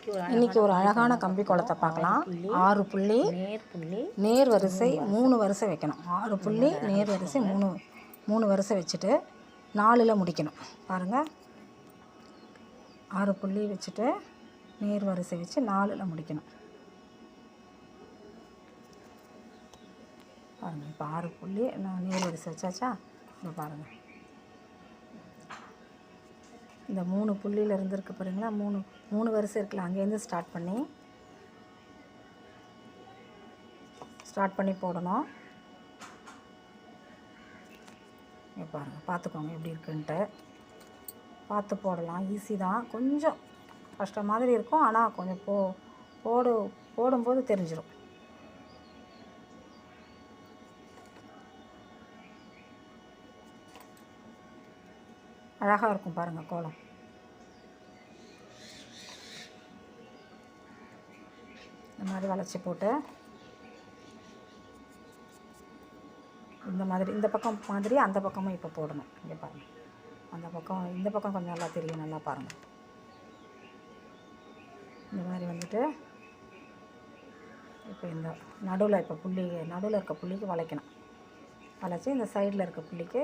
இன்றைக்கி ஒரு அழகான கம்பி கோலத்தை பார்க்கலாம். 6 புள்ளி நேர் வரிசை 3 வரிசை வைக்கணும். 6 புள்ளி நேர் வரிசை 3 வரிசை வச்சுட்டு 4ல் முடிக்கணும். பாருங்கள், 6 புள்ளி வச்சுட்டு நேர் வரிசை வச்சு 4ல் முடிக்கணும். பாருங்கள், இப்போ 6 புள்ளி நான் நேர் வரிசை வச்சாச்சா? இப்போ பாருங்கள், இந்த 3 புள்ளியில் இருந்துருக்கு பாருங்களா, 3 வரிசை இருக்குல்ல, அங்கேருந்து ஸ்டார்ட் பண்ணி போடணும். இங்கே பாருங்கள், பார்த்துக்கோங்க எப்படி இருக்குன்ட்டு. பார்த்து போடலாம், ஈஸி தான். கொஞ்சம் கஷ்டம் மாதிரி இருக்கும், ஆனால் கொஞ்சம் போடும்போது தெரிஞ்சிடும். அழகாக இருக்கும் பாருங்கள் கோலம். இந்த மாதிரி வளைச்சி போட்டு இந்த மாதிரி இந்த பக்கம் மாதிரி அந்த பக்கமும் இப்போ போடணும். இங்கே பாருங்கள், அந்த பக்கம் இந்த பக்கம் கொஞ்சம் நல்லா தெரியும். நல்லா பாருங்கள், இந்த மாதிரி வந்துட்டு இப்போ இந்த நடுவில் நடுவில் இருக்க புள்ளிக்கு வளைக்கணும். வளைச்சி இந்த சைடில் இருக்க புள்ளிக்கு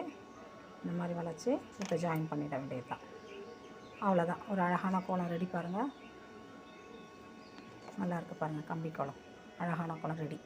இந்த மாதிரி வளைச்சி இப்போ ஜாயின் பண்ணிட வேண்டியது தான். அவ்வளோதான், ஒரு அழகான கோலம் ரெடி. பாருங்கள், நல்லாயிருக்கு பாருங்கள், கம்பி கோலம், அழகான கோலம் ரெடி.